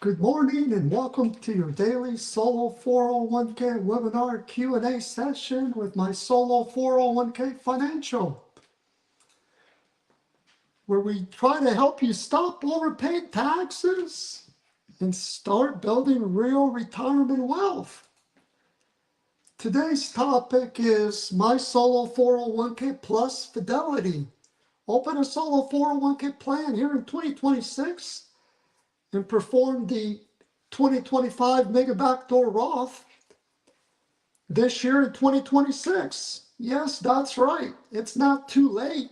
Good morning and welcome to your daily solo 401k webinar Q&A session with my solo 401k financial, where we try to help you stop overpaying taxes and start building real retirement wealth. Today's topic is my solo 401k plus Fidelity. Open a solo 401k plan here in 2026 and perform the 2025 Mega Backdoor Roth this year in 2026. Yes, that's right. It's not too late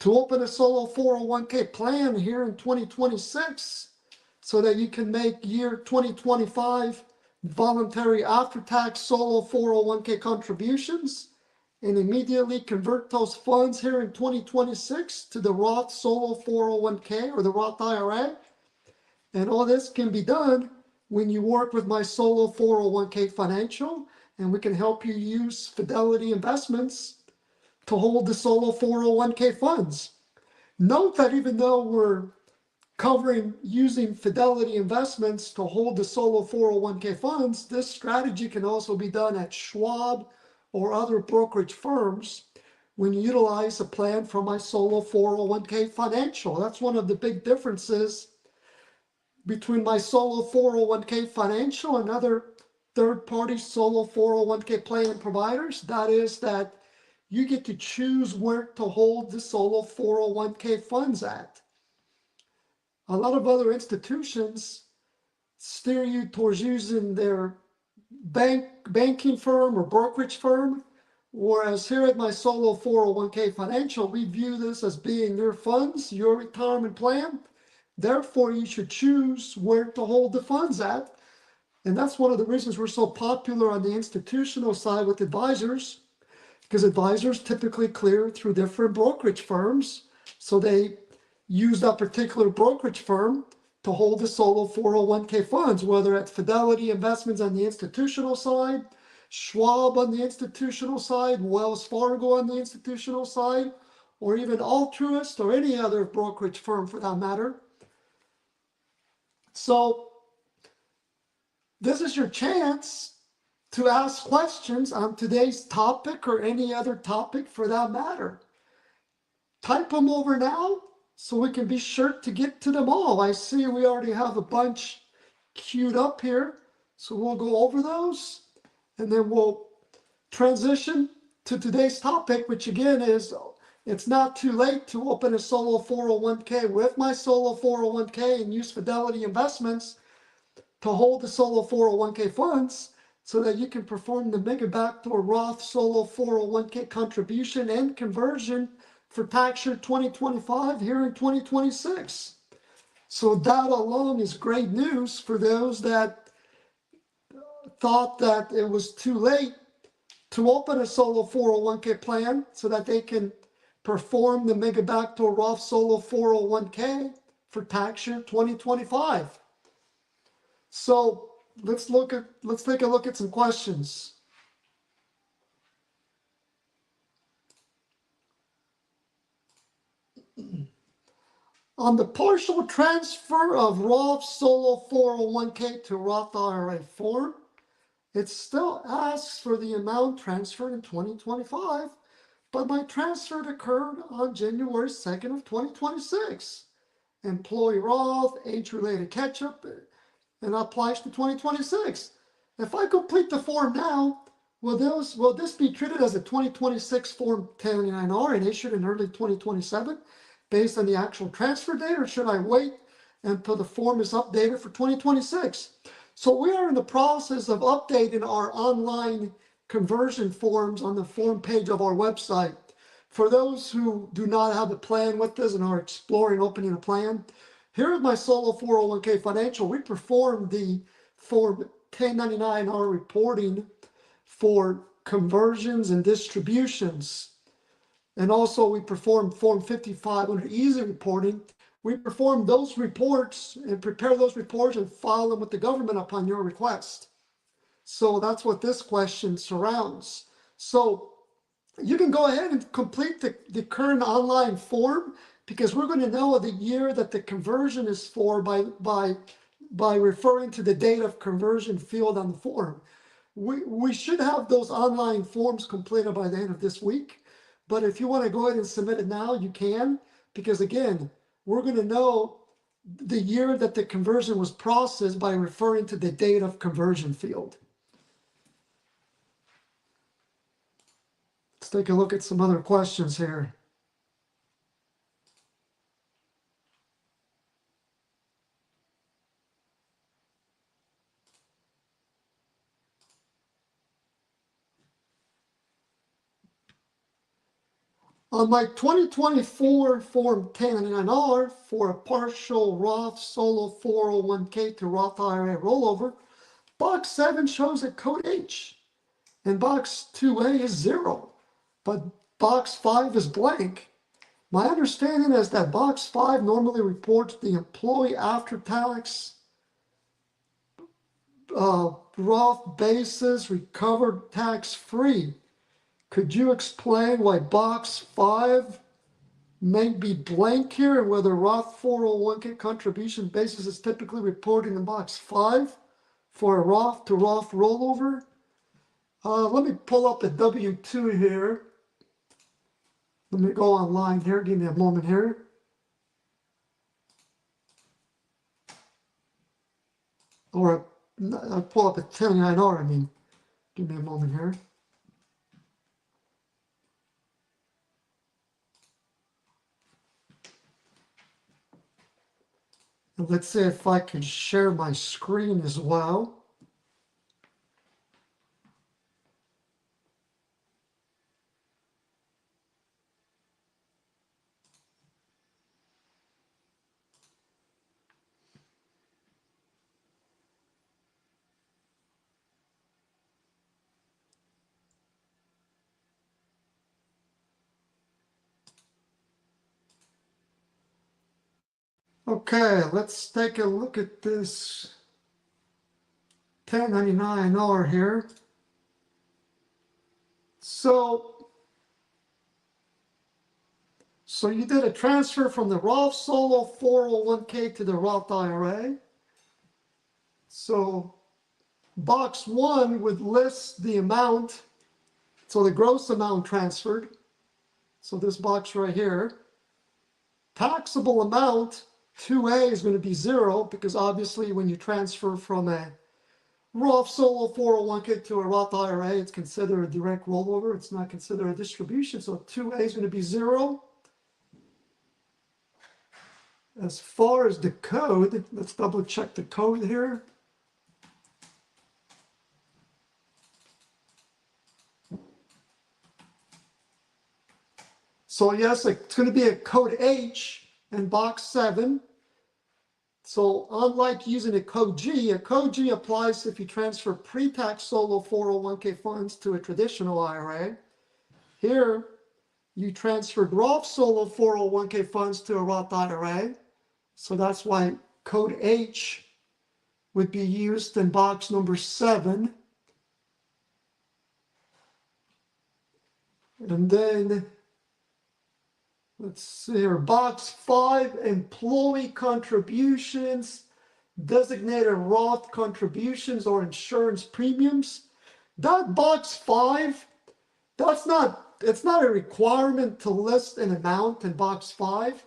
to open a solo 401k plan here in 2026 so that you can make year 2025 voluntary after-tax solo 401k contributions and immediately convert those funds here in 2026 to the Roth solo 401k or the Roth IRA. And all this can be done when you work with my solo 401k financial, and we can help you use Fidelity investments to hold the solo 401k funds. Note that even though we're covering using Fidelity investments to hold the solo 401k funds, this strategy can also be done at Schwab or other brokerage firms when you utilize a plan from my solo 401k financial. That's one of the big differences between my solo 401k financial and other third-party solo 401k plan providers. That is that you get to choose where to hold the solo 401k funds at. A lot of other institutions steer you towards using their banking firm or brokerage firm, whereas here at my solo 401k financial, we view this as being your funds, your retirement plan. Therefore, you should choose where to hold the funds at. And that's one of the reasons we're so popular on the institutional side with advisors, because advisors typically clear through different brokerage firms. So they use that particular brokerage firm to hold the solo 401k funds, whether at Fidelity Investments on the institutional side, Schwab on the institutional side, Wells Fargo on the institutional side, or even Altruist or any other brokerage firm for that matter. So this is your chance to ask questions on today's topic or any other topic for that matter. Type them over now so we can be sure to get to them all. I see we already have a bunch queued up here, so we'll go over those and then we'll transition to today's topic, which again is it's not too late to open a solo 401k with my solo 401k and use Fidelity investments to hold the solo 401k funds so that you can perform the Mega Backdoor Roth solo 401k contribution and conversion for tax year 2025 here in 2026. So that alone is great news for those that thought that it was too late to open a solo 401k plan so that they can perform the Mega Backdoor Roth solo 401k for tax year 2025. So let's take a look at some questions. On the partial transfer of Roth solo 401k to Roth IRA form, it still asks for the amount transferred in 2025, but my transfer occurred on January 2nd of 2026. Employee Roth, age-related catch-up, and applies to 2026. If I complete the form now, will this be treated as a 2026 Form 1099-R and issued in early 2027 based on the actual transfer date, or should I wait until the form is updated for 2026? So we are in the process of updating our online conversion forms on the form page of our website. For those who do not have a plan with us and are exploring opening a plan, here at my solo 401k financial, we perform the Form 1099-R reporting for conversions and distributions. And also we perform Form 5500 easy reporting. We perform those reports and prepare those reports and file them with the government upon your request. So that's what this question surrounds. So you can go ahead and complete the current online form, because we're going to know the year that the conversion is for by by referring to the date of conversion field on the form. We should have those online forms completed by the end of this week. But if you want to go ahead and submit it now, you can, because again, we're going to know the year that the conversion was processed by referring to the date of conversion field. Let's take a look at some other questions here. On my 2024 Form 1099-R for a partial Roth Solo 401k to Roth IRA rollover, box 7 shows a code H, and box 2A is 0, but box 5 is blank. My understanding is that box 5 normally reports the employee after-tax Roth basis recovered tax-free. Could you explain why box 5 may be blank here and whether Roth 401k contribution basis is typically reported in box 5 for a Roth to Roth rollover? Let me pull up the W-2 here. Let me go online here. Give me a moment here. Or I'll pull up a 1099-R, I mean. Give me a moment here. And let's see if I can share my screen as well. Okay, let's take a look at this 1099-R here. So you did a transfer from the Roth Solo 401k to the Roth IRA. So box 1 would list the amount, so the gross amount transferred. So this box right here. Taxable amount, 2A is going to be 0 because obviously when you transfer from a Roth Solo 401k to a Roth IRA, it's considered a direct rollover. It's not considered a distribution. So 2A is going to be 0. As far as the code, let's double check the code here. So yes, it's going to be a code H in box 7. So unlike using a code G applies if you transfer pre-tax solo 401k funds to a traditional IRA. Here, you transferred Roth solo 401k funds to a Roth IRA. So that's why code H would be used in box number 7. And then, let's see here, box 5, employee contributions, designated Roth contributions or insurance premiums. That box 5, it's not a requirement to list an amount in box 5.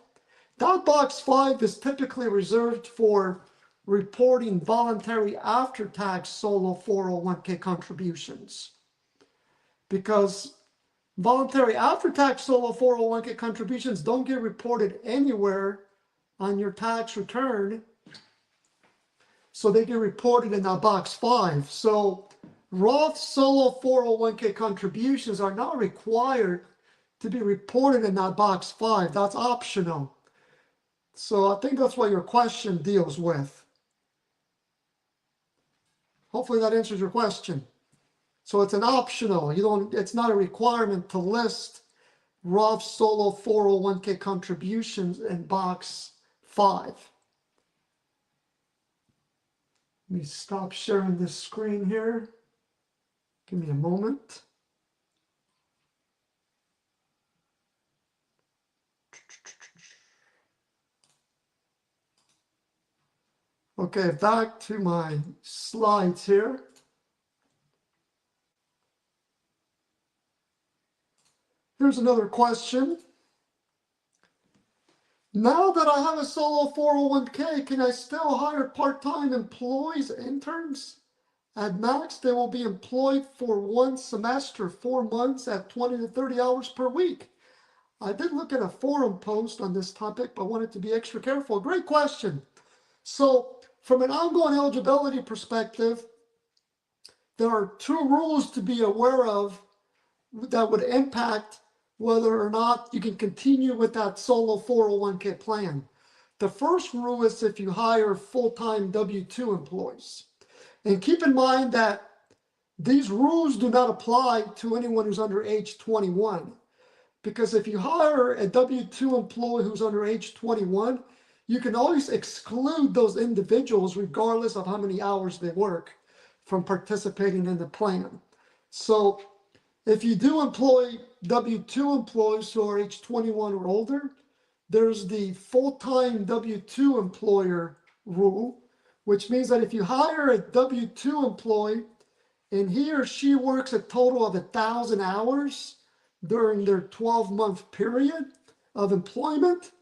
That box 5 is typically reserved for reporting voluntary after-tax solo 401k contributions. Because voluntary after-tax solo 401k contributions don't get reported anywhere on your tax return. So they get reported in that box 5. So Roth solo 401k contributions are not required to be reported in that box 5. That's optional. So I think that's what your question deals with. Hopefully that answers your question. So it's an optional. It's not a requirement to list Roth solo 401k contributions in box 5. Let me stop sharing this screen here. Give me a moment. Okay, back to my slides here. Here's another question. Now that I have a solo 401k, can I still hire part-time employees, interns? At max, they will be employed for 1 semester, 4 months at 20 to 30 hours per week. I did look at a forum post on this topic, but wanted to be extra careful. Great question. So from an ongoing eligibility perspective, there are 2 rules to be aware of that would impact whether or not you can continue with that solo 401k plan. The first rule is if you hire full-time W-2 employees. And keep in mind that these rules do not apply to anyone who's under age 21. Because if you hire a W-2 employee who's under age 21, you can always exclude those individuals regardless of how many hours they work from participating in the plan. So if you do employ W-2 employees who are age 21 or older, there's the full-time W-2 employer rule, which means that if you hire a W-2 employee and he or she works a total of 1,000 hours during their 12-month period of employment,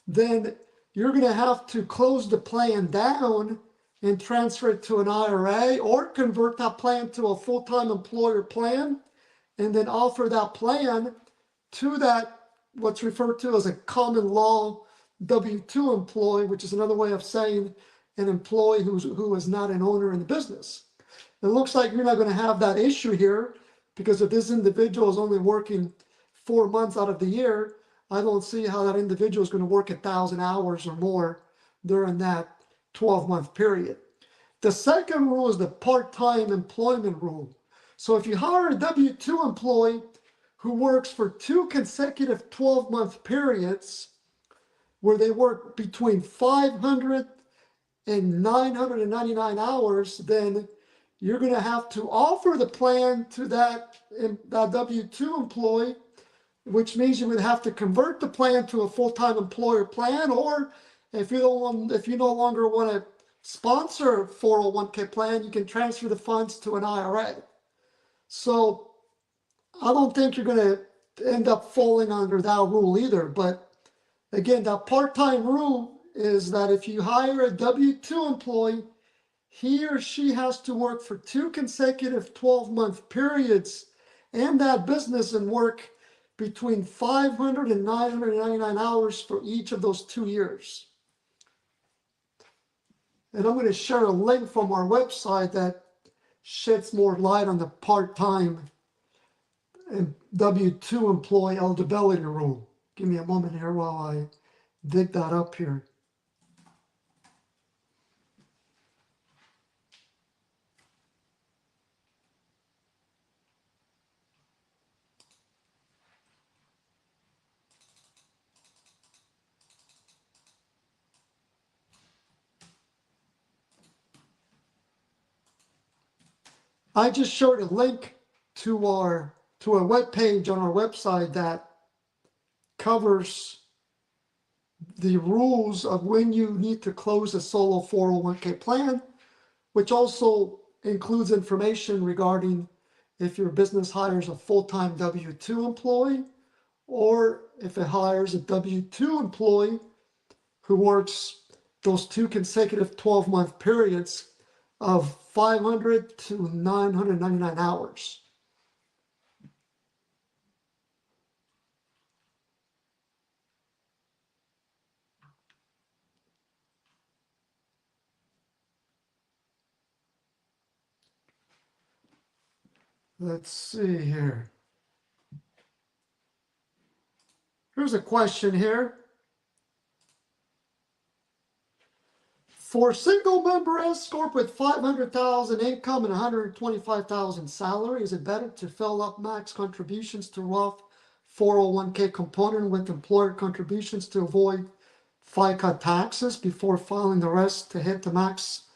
then you're going to have to close the plan down and transfer it to an IRA or convert that plan to a full-time employer plan and then offer that plan to that what's referred to as a common law W-2 employee, which is another way of saying an employee who is not an owner in the business. It looks like you're not going to have that issue here because if this individual is only working 4 months out of the year, I don't see how that individual is going to work 1,000 hours or more during that 12-month period. The second rule is the part-time employment rule. So if you hire a W-2 employee who works for 2 consecutive 12-month periods where they work between 500 and 999 hours, then you're going to have to offer the plan to that W-2 employee, which means you would have to convert the plan to a full-time employer plan, or if you no longer want to sponsor a 401k plan, you can transfer the funds to an IRA. So I don't think you're going to end up falling under that rule either. But again, that part-time rule is that if you hire a W-2 employee, he or she has to work for 2 consecutive 12-month periods in that business and work between 500 and 999 hours for each of those 2 years. And I'm going to share a link from our website that sheds more light on the part-time and W-2 employee eligibility rule. Give me a moment here while I dig that up here. I just showed a link to a web page on our website that covers the rules of when you need to close a solo 401k plan, which also includes information regarding if your business hires a full-time W-2 employee or if it hires a W-2 employee who works those 2 consecutive 12-month periods of 500 to 999 hours. Let's see here. Here's a question here. For single member S Corp with 500,000 income and 125,000 salary, is it better to fill up max contributions to Roth 401k component with employer contributions to avoid FICA taxes before filing the rest to hit the max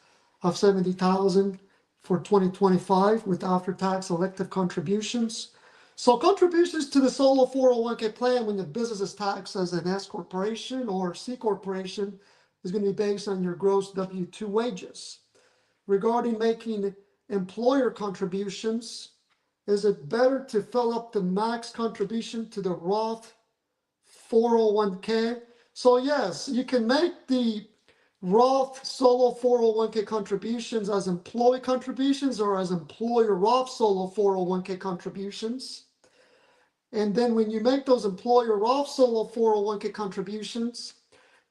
of 70,000 for 2025 with after-tax elective contributions? So contributions to the solo 401k plan when the business is taxed as an S corporation or C corporation is going to be based on your gross W-2 wages. Regarding making employer contributions, is it better to fill up the max contribution to the Roth 401k? So yes, you can make the Roth solo 401k contributions as employee contributions or as employer Roth solo 401k contributions. And then when you make those employer Roth solo 401k contributions,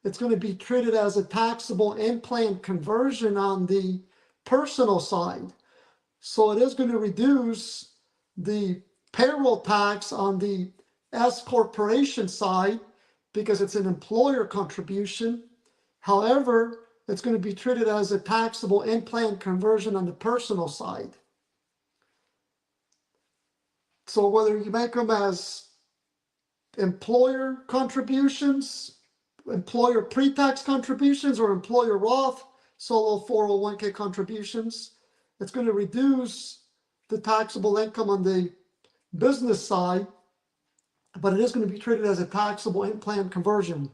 it's going to be treated as a taxable in-plan conversion on the personal side. So it is going to reduce the payroll tax on the S corporation side because it's an employer contribution. However, it's going to be treated as a taxable in-plan conversion on the personal side. So whether you make them as employer contributions, employer pre-tax contributions, or employer Roth solo 401k contributions, it's going to reduce the taxable income on the business side, but it is going to be treated as a taxable in-plan conversion.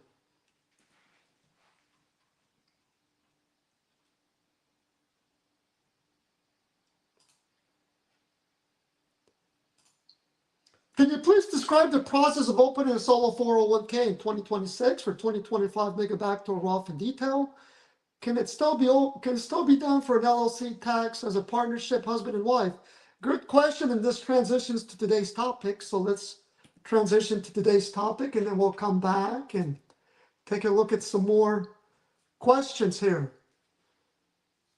Can you please describe the process of opening a solo 401k in 2026 or 2025 Mega Backdoor Roth in detail? Can it still be done for an LLC tax as a partnership, husband and wife? Good question, and this transitions to today's topic. So let's transition to today's topic, and then we'll come back and take a look at some more questions here.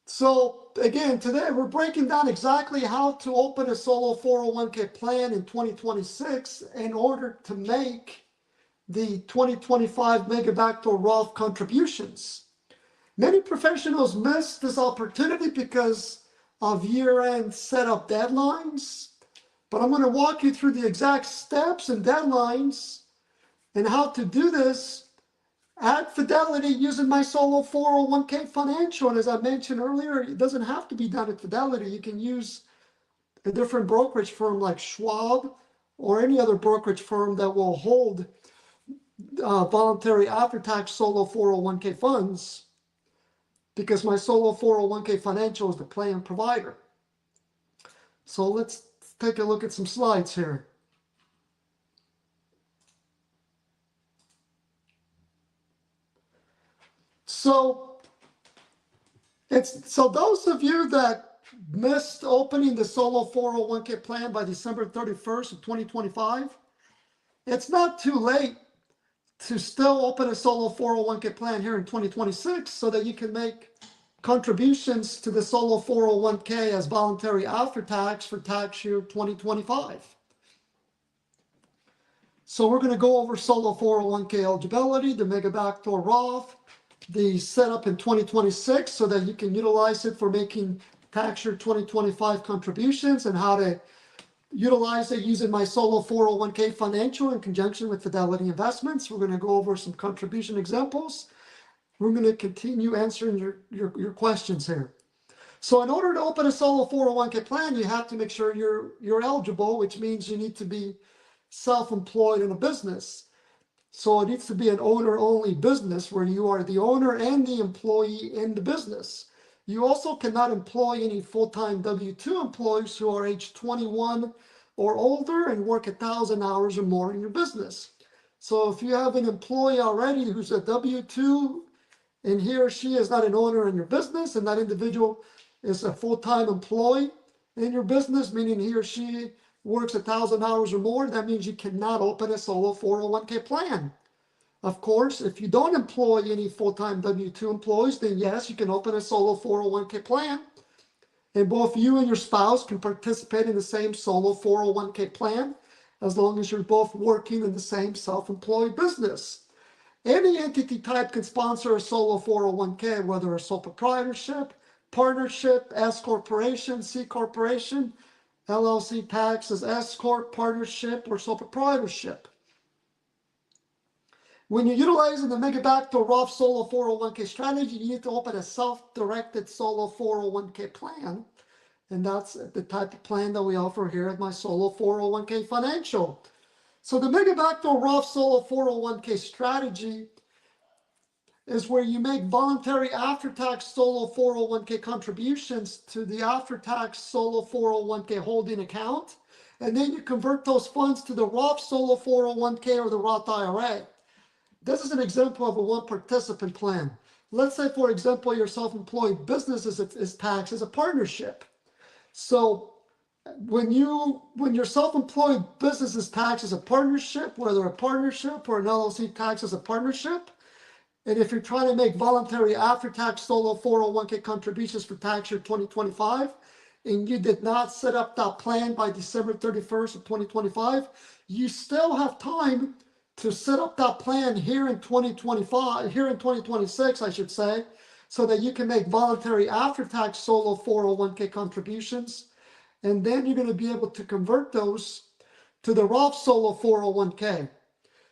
So again, today we're breaking down exactly how to open a solo 401k plan in 2026 in order to make the 2025 Mega Backdoor Roth contributions. Many professionals miss this opportunity because of year-end setup deadlines, but I'm going to walk you through the exact steps and deadlines and how to do this at Fidelity using my solo 401k financial. And as I mentioned earlier, it doesn't have to be done at Fidelity. You can use a different brokerage firm like Schwab or any other brokerage firm that will hold voluntary after-tax solo 401k funds, because my solo 401k financial is the plan provider. So let's take a look at some slides here. So those of you that missed opening the solo 401k plan by December 31st of 2025, it's not too late to still open a solo 401k plan here in 2026 so that you can make contributions to the solo 401k as voluntary after tax for tax year 2025. So we're going to go over solo 401k eligibility, the Mega Backdoor Roth, the setup in 2026 so that you can utilize it for making tax year 2025 contributions, and how to utilize it using my solo 401k financial in conjunction with Fidelity Investments. We're going to go over some contribution examples. We're going to continue answering your questions here. So in order to open a solo 401k plan, you have to make sure you're eligible, which means you need to be self-employed in a business. So it needs to be an owner-only business where you are the owner and the employee in the business. You also cannot employ any full-time W-2 employees who are age 21 or older and work 1,000 hours or more in your business. So if you have an employee already who's a W-2 and he or she is not an owner in your business, and that individual is a full-time employee in your business, meaning he or she works 1,000 hours or more, that means you cannot open a solo 401k plan. Of course, if you don't employ any full-time W-2 employees, then yes, you can open a solo 401k plan, and both you and your spouse can participate in the same solo 401k plan as long as you're both working in the same self-employed business. Any entity type can sponsor a solo 401k, whether a sole proprietorship, partnership, S corporation, C corporation, LLC tax as S corp, partnership, or sole proprietorship. When you're utilizing the Mega Backdoor Roth solo 401k strategy, you need to open a self-directed solo 401k plan. And that's the type of plan that we offer here at my solo 401k financial. So the Mega Backdoor Roth solo 401k strategy is where you make voluntary after-tax solo 401k contributions to the after-tax solo 401k holding account, and then you convert those funds to the Roth solo 401k or the Roth IRA. This is an example of a one participant plan. Let's say, for example, your self-employed business is taxed as a partnership. So when your self-employed business is taxed as a partnership, whether a partnership or an LLC taxed as a partnership, and if you're trying to make voluntary after-tax solo 401k contributions for tax year 2025, and you did not set up that plan by December 31st of 2025, you still have time to set up that plan here in 2026, I should say, so that you can make voluntary after-tax solo 401k contributions. And then you're going to be able to convert those to the Roth solo 401k.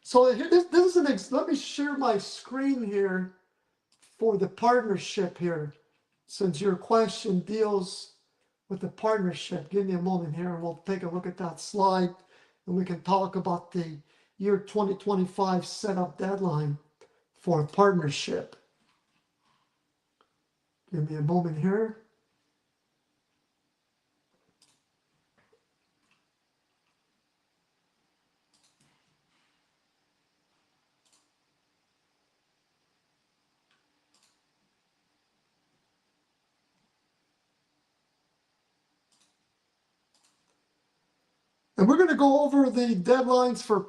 So here, this is let me share my screen here for the partnership here, since your question deals with the partnership. Give me a moment here and we'll take a look at that slide and we can talk about the year 2025 setup deadline for a partnership. Give me a moment here. And we're going to go over the deadlines for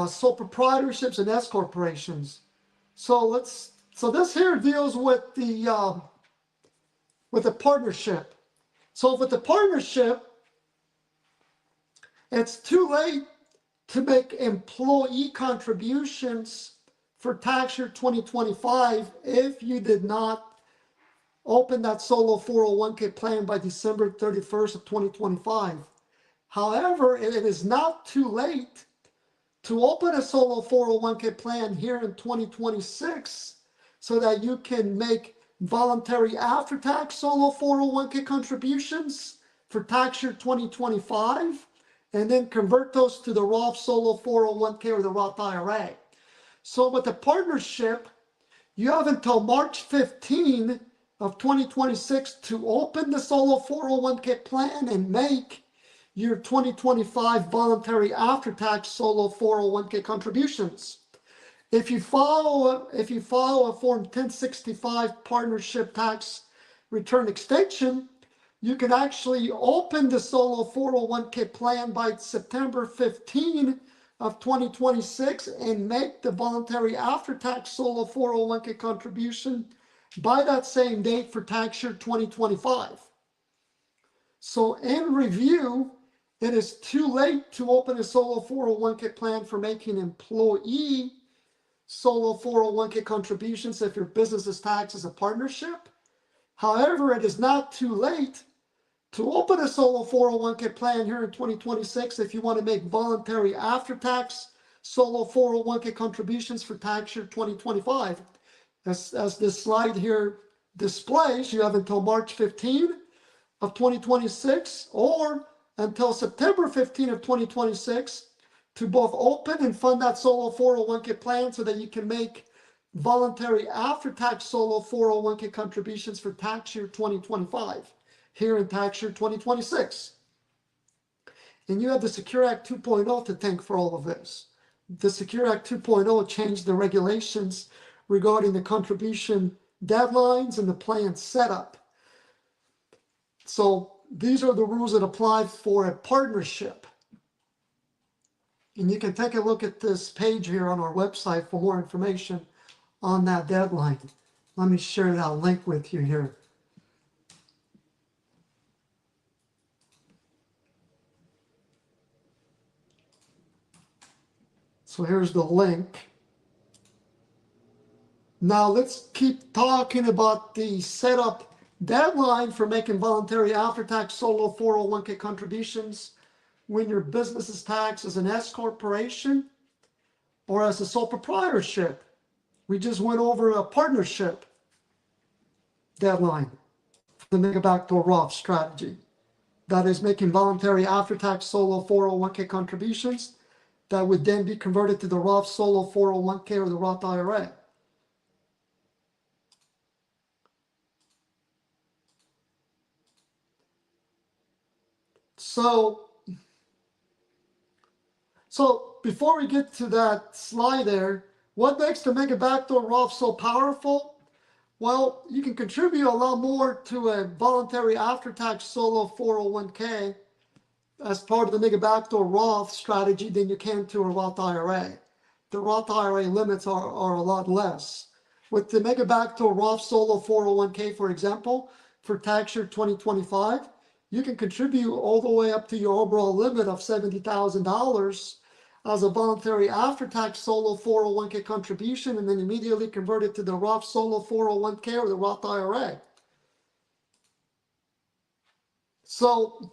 sole proprietorships and S corporations. So this here deals with the partnership. So with the partnership, it's too late to make employee contributions for tax year 2025 if you did not open that solo 401k plan by December 31st of 2025. However, it is not too late to open a solo 401k plan here in 2026 so that you can make voluntary after-tax solo 401k contributions for tax year 2025 and then convert those to the Roth solo 401k or the Roth IRA. So with the partnership, you have until March 15 of 2026 to open the solo 401k plan and make your 2025 voluntary after-tax solo 401k contributions. If you file a Form 1065 partnership tax return extension, you can actually open the solo 401k plan by September 15 of 2026 and make the voluntary after-tax solo 401k contribution by that same date for tax year 2025. So in review, it is too late to open a solo 401k plan for making employee solo 401k contributions if your business is taxed as a partnership. However, it is not too late to open a solo 401k plan here in 2026 if you want to make voluntary after-tax solo 401k contributions for tax year 2025. As this slide here displays, you have until March 15 of 2026 or until September 15 of 2026 to both open and fund that solo 401k plan so that you can make voluntary after-tax solo 401k contributions for tax year 2025 here in tax year 2026. And you have the Secure Act 2.0 to thank for all of this. The Secure Act 2.0 changed the regulations regarding the contribution deadlines and the plan setup. So these are the rules that apply for a partnership. And you can take a look at this page here on our website for more information on that deadline. Let me share that link with you here. So here's the link. Now let's keep talking about the setup deadline for making voluntary after-tax solo 401k contributions when your business is taxed as an S corporation or as a sole proprietorship. We just went over a partnership deadline for the Mega Backdoor Roth strategy. That is making voluntary after-tax solo 401k contributions that would then be converted to the Roth solo 401k or the Roth IRA. So before we get to that slide there, what makes the Mega Backdoor Roth so powerful? Well, you can contribute a lot more to a voluntary after-tax solo 401k as part of the Mega Backdoor Roth strategy than you can to a Roth IRA. The Roth IRA limits are a lot less. With the Mega Backdoor Roth Solo 401k, for example, for tax year 2025, you can contribute all the way up to your overall limit of $70,000 as a voluntary after-tax solo 401k contribution, and then immediately convert it to the Roth Solo 401k or the Roth IRA. So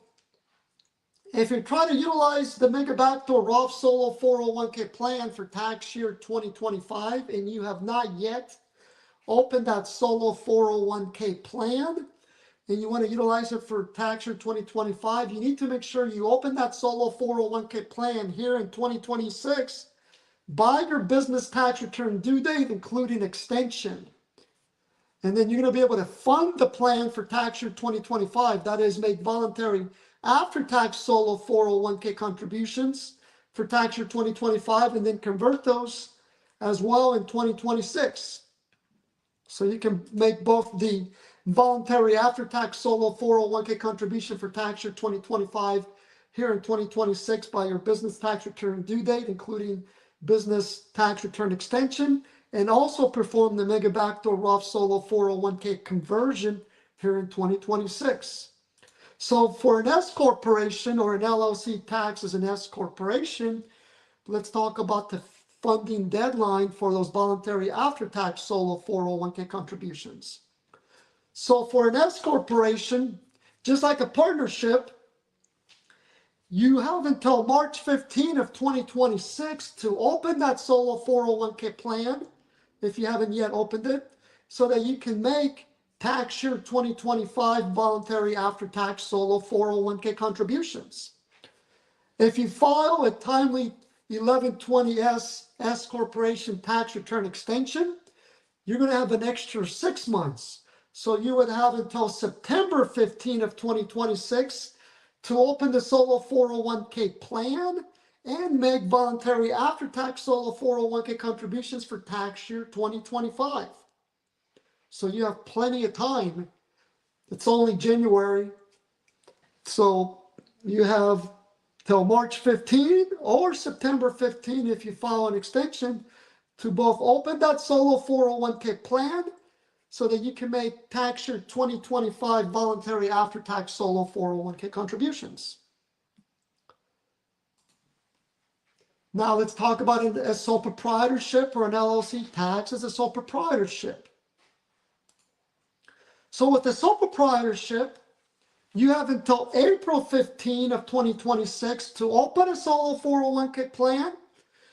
if you're trying to utilize the Mega Backdoor Roth Solo 401k plan for tax year 2025 and you have not yet opened that solo 401k plan and you want to utilize it for tax year 2025, you need to make sure you open that solo 401k plan here in 2026 by your business tax return due date, including extension. And then you're going to be able to fund the plan for tax year 2025. That is, make voluntary after-tax solo 401k contributions for tax year 2025, and then convert those as well in 2026. So you can make both the voluntary after-tax solo 401k contribution for tax year 2025 here in 2026 by your business tax return due date, including business tax return extension, and also perform the Mega Backdoor Roth Solo 401k conversion here in 2026. So for an S corporation or an LLC tax as an S corporation, let's talk about the funding deadline for those voluntary after-tax solo 401k contributions. So for an S corporation, just like a partnership, you have until March 15 of 2026 to open that solo 401k plan if you haven't yet opened it, so that you can make tax year 2025 voluntary after-tax solo 401k contributions. If you file a timely 1120S S corporation tax return extension, you're going to have an extra 6 months. So you would have until September 15 of 2026 to open the solo 401k plan and make voluntary after-tax solo 401k contributions for tax year 2025. So you have plenty of time. It's only January. So you have till March 15 or September 15 if you file an extension to both open that solo 401k plan so that you can make tax year 2025 voluntary after-tax solo 401k contributions. Now let's talk about a sole proprietorship or an LLC tax as a sole proprietorship. So with the sole proprietorship, you have until April 15 of 2026 to open a solo 401k plan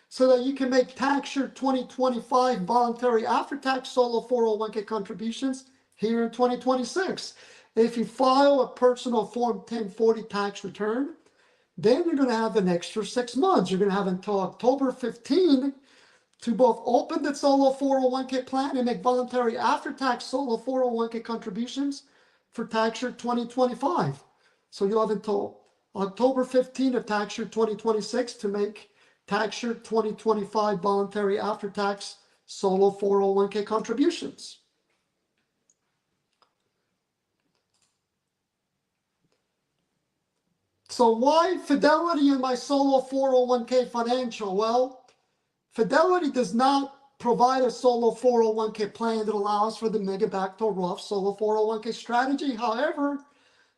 so that you can make tax year 2025 voluntary after-tax solo 401k contributions here in 2026. If you file a personal Form 1040 tax return, then you're going to have an extra 6 months. You're going to have until October 15 to both open the solo 401k plan and make voluntary after-tax solo 401k contributions for tax year 2025. So you'll have until October 15 of tax year 2026 to make tax year 2025 voluntary after-tax solo 401k contributions. So why Fidelity and my solo 401k financial? Well, Fidelity does not provide a solo 401k plan that allows for the Mega Backdoor Roth solo 401k strategy. However,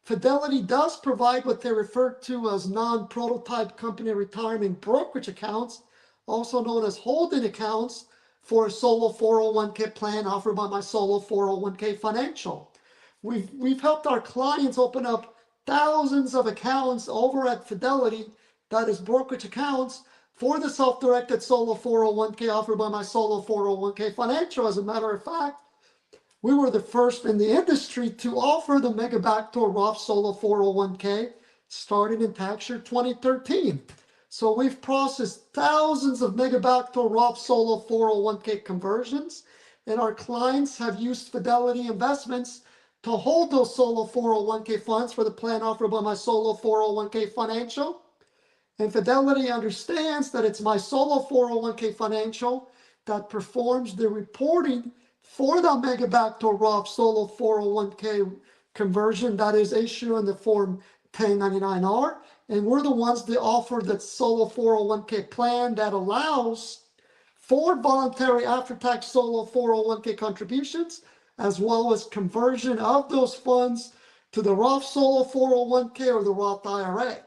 Fidelity does provide what they refer to as non-prototype company retirement brokerage accounts, also known as holding accounts, for a solo 401k plan offered by my solo 401k financial. We've helped our clients open up thousands of accounts over at Fidelity, that is brokerage accounts, for the self-directed solo 401k offered by my solo 401k financial. As a matter of fact, we were the first in the industry to offer the Mega Backdoor Roth solo 401k starting in tax year 2013. So we've processed thousands of Mega Backdoor Roth solo 401k conversions, and our clients have used Fidelity investments to hold those solo 401k funds for the plan offered by my solo 401k Financial. And Fidelity understands that it's my solo 401k Financial that performs the reporting for the Mega Backdoor Roth solo 401k conversion that is issued in the Form 1099-R. And we're the ones that offer that solo 401k plan that allows for voluntary after-tax solo 401k contributions, as well as conversion of those funds to the Roth solo 401k or the Roth IRA.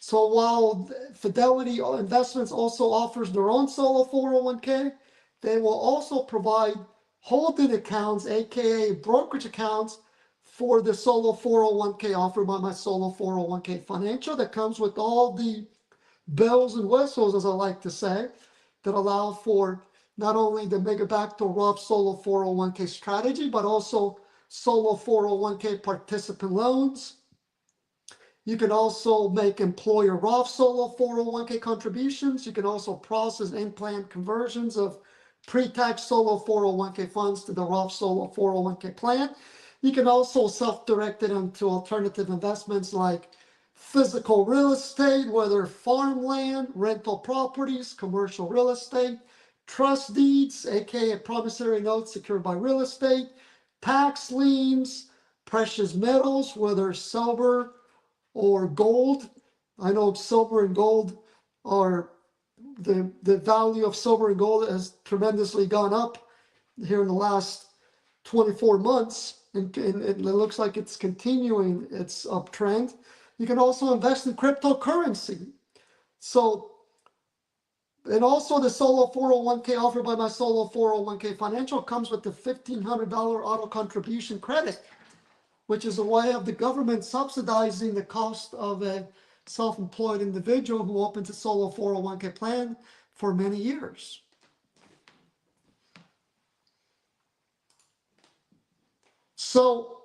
So while Fidelity Investments also offers their own solo 401k, they will also provide holding accounts, aka brokerage accounts, for the solo 401k offered by my solo 401k Financial that comes with all the bells and whistles, as I like to say, that allow for not only the Mega Backdoor Roth solo 401k strategy, but also solo 401k participant loans. You can also make employer Roth solo 401k contributions. You can also process in-plan conversions of pre-tax solo 401k funds to the Roth solo 401k plan. You can also self-direct it into alternative investments like physical real estate, whether farmland, rental properties, commercial real estate, trust deeds, aka promissory notes secured by real estate, tax liens, precious metals, whether silver or gold. I know silver and gold are, the value of silver and gold has tremendously gone up here in the last 24 months, and it looks like it's continuing its uptrend. You can also invest in cryptocurrency. So, and also the solo 401k offered by my solo 401k Financial comes with the $1,500 auto contribution credit, which is a way of the government subsidizing the cost of a self-employed individual who opens a solo 401k plan for many years. So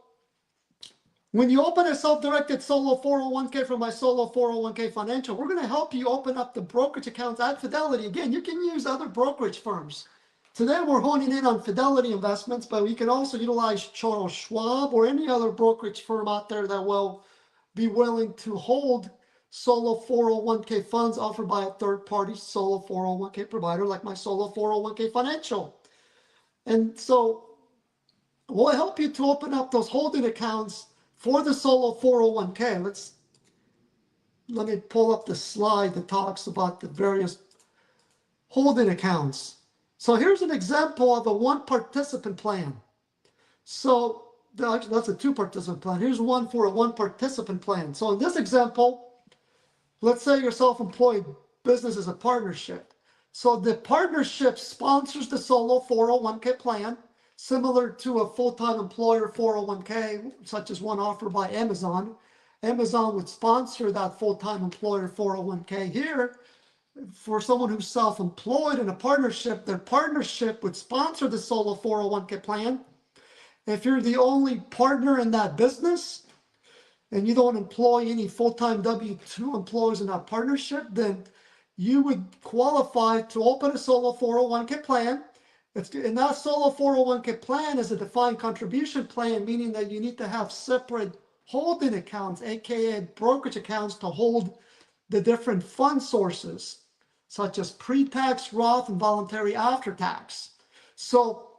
when you open a self-directed solo 401k from my solo 401k Financial, we're going to help you open up the brokerage accounts at Fidelity. Again, you can use other brokerage firms. Today we're honing in on Fidelity Investments, but we can also utilize Charles Schwab or any other brokerage firm out there that will be willing to hold solo 401k funds offered by a third-party solo 401k provider like my solo 401k Financial. And so we'll help you to open up those holding accounts for the solo 401k. Let me pull up the slide that talks about the various holding accounts. So here's an example of a one participant plan. So that's a two participant plan. Here's one for a one participant plan. So in this example, let's say your self-employed business is a partnership. So the partnership sponsors the solo 401k plan, similar to a full-time employer 401k, such as one offered by Amazon. Amazon would sponsor that full-time employer 401k. Here, for someone who's self-employed in a partnership, their partnership would sponsor the solo 401k plan. If you're the only partner in that business and you don't employ any full-time W-2 employees in that partnership, then you would qualify to open a solo 401k plan. And that solo 401k plan is a defined contribution plan, meaning that you need to have separate holding accounts, aka brokerage accounts, to hold the different fund sources, such as pre-tax, Roth, and voluntary after-tax. So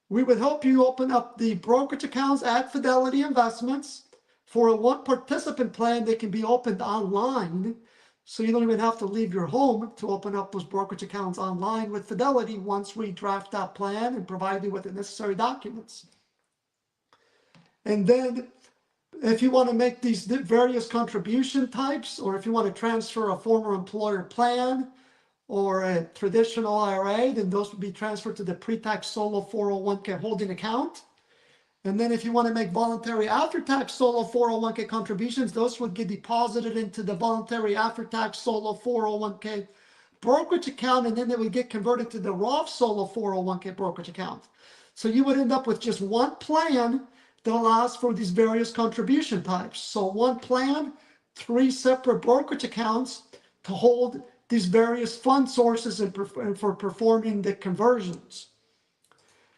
we would help you open up the brokerage accounts at Fidelity Investments. For a one participant plan, they can be opened online. So you don't even have to leave your home to open up those brokerage accounts online with Fidelity once we draft that plan and provide you with the necessary documents. And then if you want to make these various contribution types, or if you want to transfer a former employer plan or a traditional IRA, then those would be transferred to the pre-tax solo 401k holding account. And then if you want to make voluntary after-tax solo 401k contributions, those would get deposited into the voluntary after-tax solo 401k brokerage account, and then they would get converted to the Roth solo 401k brokerage account. So you would end up with just one plan that allows for these various contribution types. So one plan, three separate brokerage accounts to hold these various fund sources and for performing the conversions.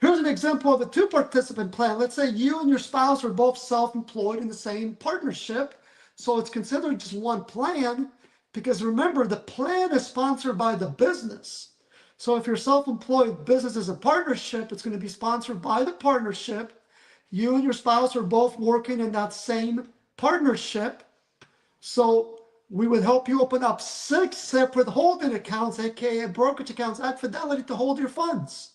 Here's an example of a two-participant plan. Let's say you and your spouse are both self-employed in the same partnership. So it's considered just one plan because remember, the plan is sponsored by the business. So if your self-employed business is a partnership, it's going to be sponsored by the partnership. You and your spouse are both working in that same partnership. So we would help you open up 6 separate holding accounts, aka brokerage accounts at Fidelity to hold your funds.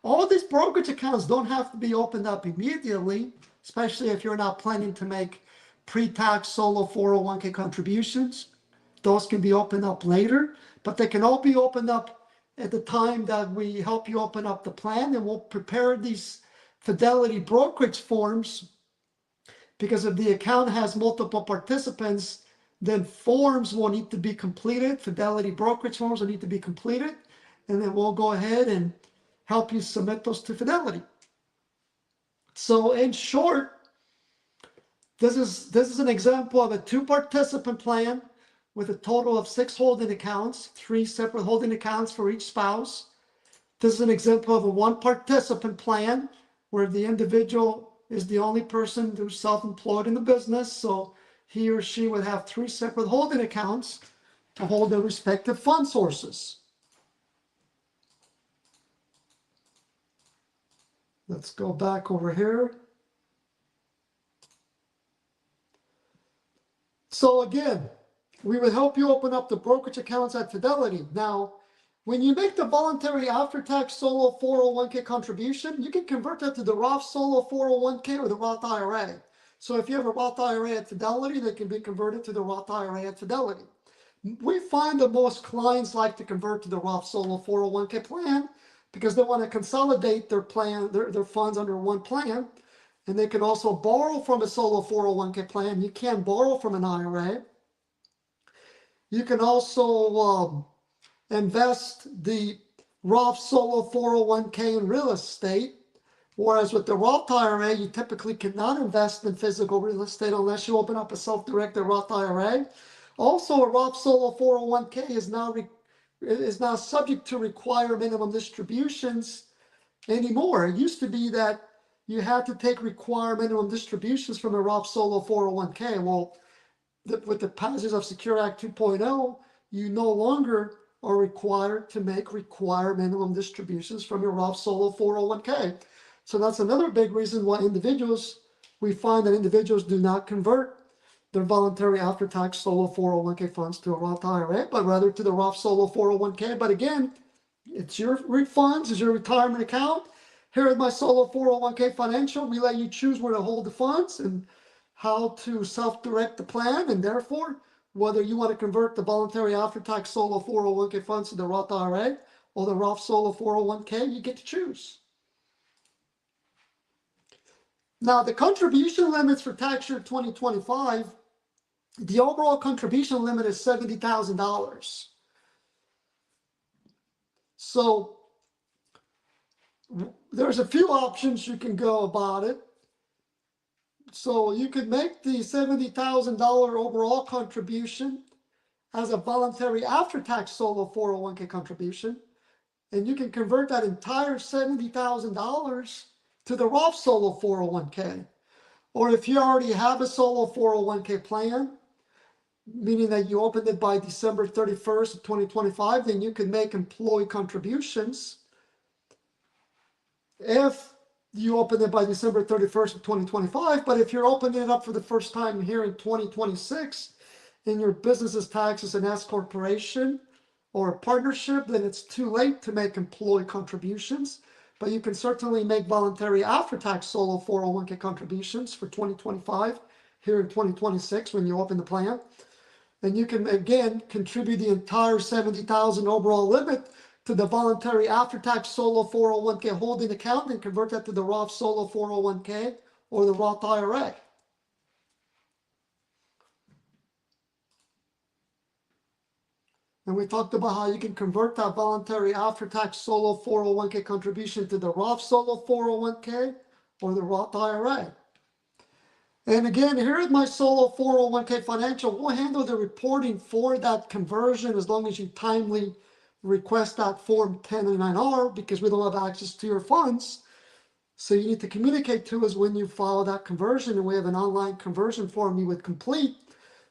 All these brokerage accounts don't have to be opened up immediately, especially if you're not planning to make pre-tax solo 401k contributions. Those can be opened up later, but they can all be opened up at the time that we help you open up the plan, and we'll prepare these Fidelity brokerage forms, because if the account has multiple participants, then forms will need to be completed. Fidelity brokerage forms will need to be completed, and then we'll go ahead and help you submit those to Fidelity. So in short, this is an example of a 2-participant plan with a total of 6 holding accounts, 3 separate holding accounts for each spouse. This is an example of a 1-participant plan where the individual is the only person who's self-employed in the business, so he or she would have 3 separate holding accounts to hold their respective fund sources. Let's go back over here. So again, we would help you open up the brokerage accounts at Fidelity. Now, when you make the voluntary after-tax solo 401k contribution, you can convert that to the Roth solo 401k or the Roth IRA. So if you have a Roth IRA at Fidelity, they can be converted to the Roth IRA at Fidelity. We find that most clients like to convert to the Roth solo 401k plan because they want to consolidate their plan, their funds under one plan. And they can also borrow from a solo 401k plan. You can borrow from an IRA. You can also invest the Roth solo 401k in real estate, whereas with the Roth IRA, you typically cannot invest in physical real estate unless you open up a self-directed Roth IRA. Also, a Roth solo 401k is now subject to require minimum distributions anymore. It used to be that you had to take required minimum distributions from a Roth solo 401k. Well, with the passage of Secure Act 2.0, you no longer are required to make required minimum distributions from your Roth solo 401k. So that's another big reason why we find that individuals do not convert their voluntary after-tax solo 401k funds to a Roth IRA, but rather to the Roth solo 401k. But again, it's your funds, it's your retirement account. Here at my solo 401k financial, we let you choose where to hold the funds and how to self-direct the plan, and therefore, whether you want to convert the voluntary after-tax solo 401k funds to the Roth IRA or the Roth solo 401k, you get to choose. Now, the contribution limits for tax year 2025, the overall contribution limit is $70,000. So there's a few options you can go about it. So you could make the $70,000 overall contribution as a voluntary after-tax solo 401k contribution, and you can convert that entire $70,000 to the Roth solo 401k. Or if you already have a solo 401k plan, meaning that you opened it by December 31st of 2025, then you can make employee contributions. If you open it by December 31st of 2025, but if you're opening it up for the first time here in 2026, and your business is taxed as an S corporation or a partnership, then it's too late to make employee contributions. But you can certainly make voluntary after-tax solo 401k contributions for 2025 here in 2026 when you open the plan. And you can, again, contribute the entire $70,000 overall limit to the voluntary after-tax solo 401k holding account and convert that to the Roth solo 401k or the Roth IRA. And we talked about how you can convert that voluntary after-tax solo 401k contribution to the Roth solo 401k or the Roth IRA. And again, here at my solo 401k financial, we'll handle the reporting for that conversion as long as you timely request that Form 1099-R because we don't have access to your funds. So you need to communicate to us when you file that conversion, and we have an online conversion form you would complete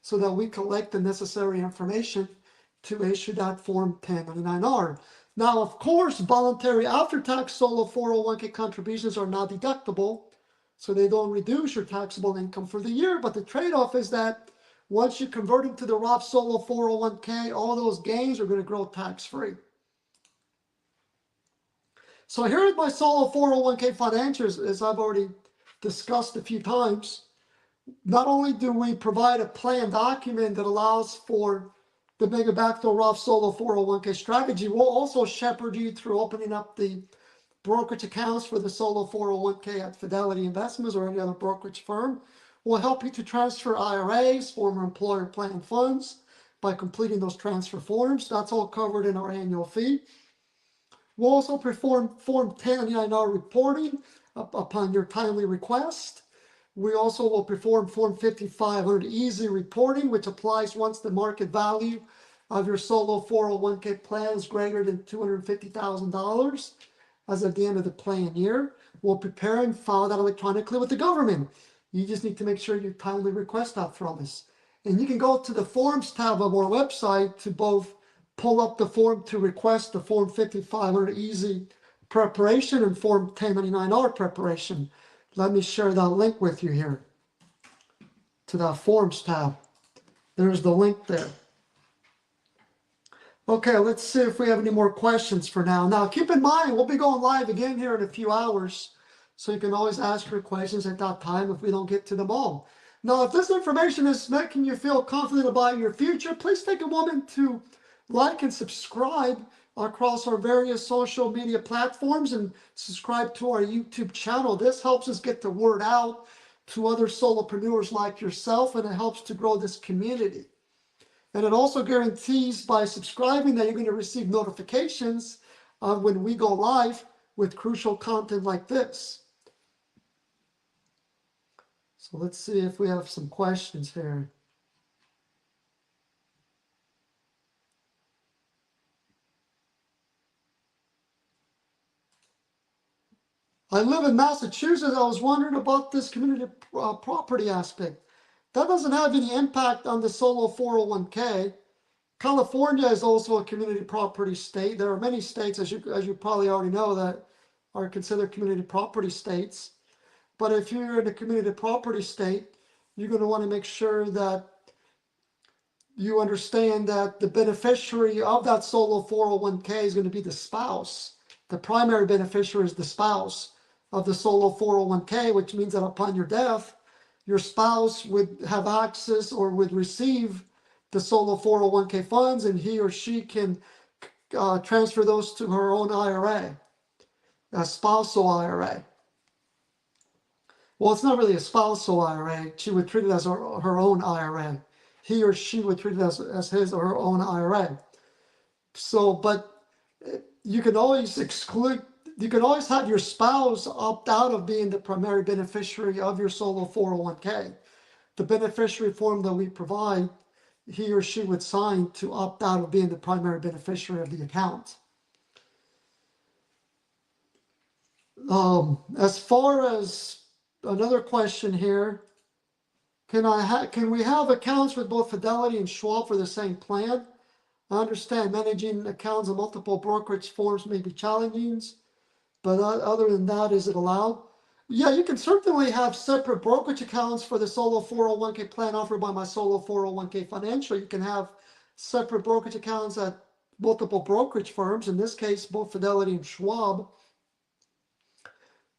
so that we collect the necessary information to issue that Form 1099-R. Now, of course, voluntary after-tax solo 401k contributions are not deductible, so they don't reduce your taxable income for the year, but the trade-off is that once you convert into the Roth solo 401k, all those gains are going to grow tax-free. So here are my solo 401k financials, as I've already discussed a few times. Not only do we provide a plan document that allows for the Mega Backdoor Roth solo 401k strategy, we'll also shepherd you through opening up the brokerage accounts for the solo 401k at Fidelity Investments or any other brokerage firm. We'll help you to transfer IRAs, former employer plan funds, by completing those transfer forms. That's all covered in our annual fee. We'll also perform Form 1099-R reporting upon your timely request. We also will perform Form 5500 easy reporting, which applies once the market value of your solo 401k plan is greater than $250,000 as of the end of the plan year. We'll prepare and file that electronically with the government. You just need to make sure you timely request that from us. And you can go to the Forms tab of our website to both pull up the form to request the Form 5500 easy preparation and Form 1099-R preparation. Let me share that link with you here to that Forms tab. There's the link there. Okay, let's see if we have any more questions for now. Now, keep in mind, we'll be going live again here in a few hours, so you can always ask your questions at that time if we don't get to them all. Now, if this information is making you feel confident about your future, please take a moment to like and subscribe across our various social media platforms and subscribe to our YouTube channel. This helps us get the word out to other solopreneurs like yourself, and it helps to grow this community. And it also guarantees by subscribing that you're going to receive notifications when we go live with crucial content like this. So let's see if we have some questions here. I live in Massachusetts. I was wondering about this community property aspect. That doesn't have any impact on the solo 401k. California is also a community property state. There are many states, as you probably already know, that are considered community property states. But if you're in a community property state, you're going to want to make sure that you understand that the beneficiary of that solo 401k is going to be the spouse. The primary beneficiary is the spouse of the solo 401k, which means that upon your death, your spouse would have access or would receive the solo 401k funds, and he or she can transfer those to her own IRA, a spousal IRA. Well, it's not really a spousal IRA. She would treat it as her own IRA. He or she would treat it as his or her own IRA. So, but you can always have your spouse opt out of being the primary beneficiary of your solo 401k. The beneficiary form that we provide, he or she would sign to opt out of being the primary beneficiary of the account. As far as another question here, can we have accounts with both Fidelity and Schwab for the same plan? I understand managing accounts of multiple brokerage forms may be challenging, but other than that, is it allowed? Yeah, you can certainly have separate brokerage accounts for the solo 401k plan offered by my solo 401k financial. You can have separate brokerage accounts at multiple brokerage firms, in this case, both Fidelity and Schwab.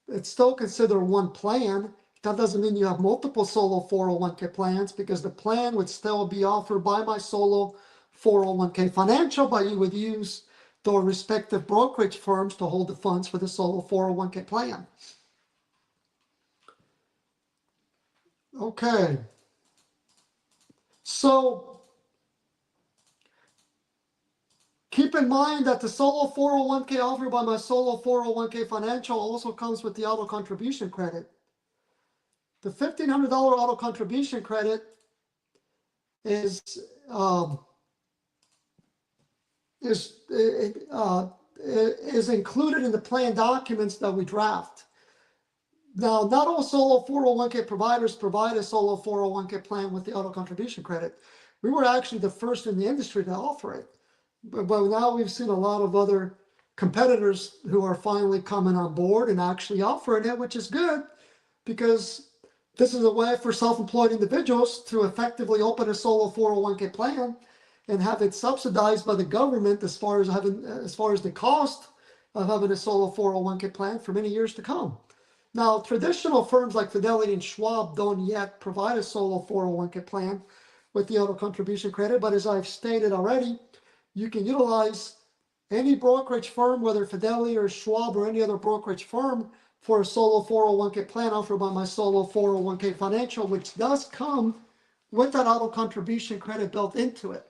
It's still considered one plan. That doesn't mean you have multiple solo 401k plans, because the plan would still be offered by my solo 401k financial, but you would use the respective brokerage firms to hold the funds for the solo 401k plan. Okay. So keep in mind that the solo 401k offered by my solo 401k financial also comes with the auto contribution credit. The $1,500 auto contribution credit is is is included in the plan documents that we draft. Now, not all solo 401k providers provide a solo 401k plan with the auto contribution credit. We were actually the first in the industry to offer it. But now we've seen a lot of other competitors who are finally coming on board and actually offering it, which is good because this is a way for self-employed individuals to effectively open a solo 401k plan and have it subsidized by the government as far as the cost of having a solo 401k plan for many years to come. Now, traditional firms like Fidelity and Schwab don't yet provide a solo 401k plan with the auto contribution credit, but as I've stated already, you can utilize any brokerage firm, whether Fidelity or Schwab or any other brokerage firm, for a solo 401k plan offered by my solo 401k financial, which does come with that auto contribution credit built into it.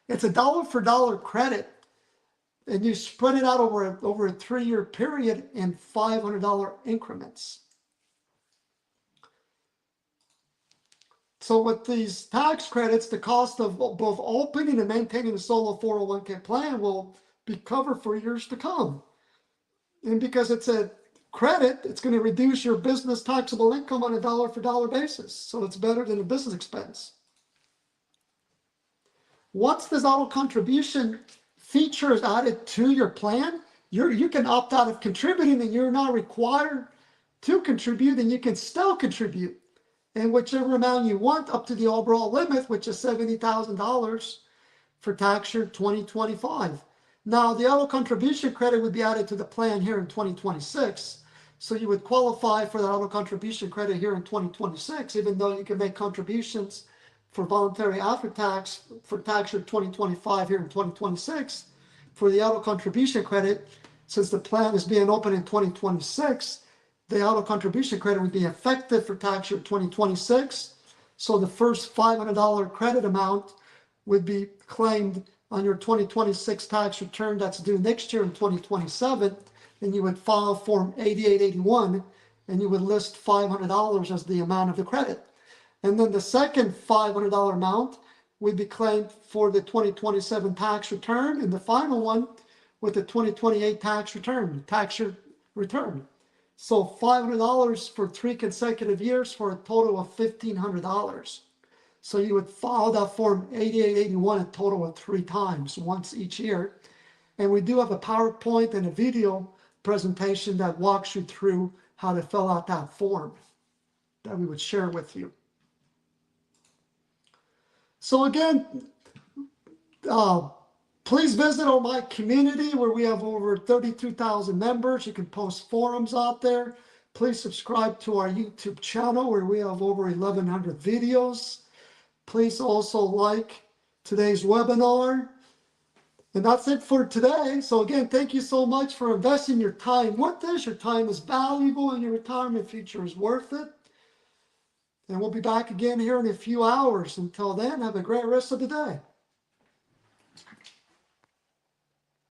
It's a dollar for dollar credit, and you spread it out over a 3-year period in $500 increments. So with these tax credits, the cost of both opening and maintaining a solo 401k plan will be covered for years to come. And because it's a credit, it's going to reduce your business taxable income on a dollar for dollar basis. So it's better than a business expense. Once this auto contribution feature is added to your plan, you can opt out of contributing and you're not required to contribute, and you can still contribute in whichever amount you want up to the overall limit, which is $70,000 for tax year 2025. Now, the auto contribution credit would be added to the plan here in 2026. So you would qualify for the auto contribution credit here in 2026, even though you can make contributions for voluntary after tax for tax year 2025 here in 2026. For the auto contribution credit, since the plan is being open in 2026, the auto contribution credit would be effective for tax year 2026. So the first $500 credit amount would be claimed on your 2026 tax return that's due next year in 2027, and you would file Form 8881, and you would list $500 as the amount of the credit. And then the second $500 amount would be claimed for the 2027 tax return, and the final one with the 2028 tax year return. So $500 for 3 consecutive years for a total of $1,500. So you would file that Form 8881 a total of 3 times, once each year. And we do have a PowerPoint and a video presentation that walks you through how to fill out that form that we would share with you. So again, please visit on my community where we have over 32,000 members. You can post forums out there. Please subscribe to our YouTube channel where we have over 1,100 videos. Please also like today's webinar. And that's it for today. So again, thank you so much for investing your time with this. Your time is valuable and your retirement future is worth it. And we'll be back again here in a few hours. Until then, have a great rest of the day.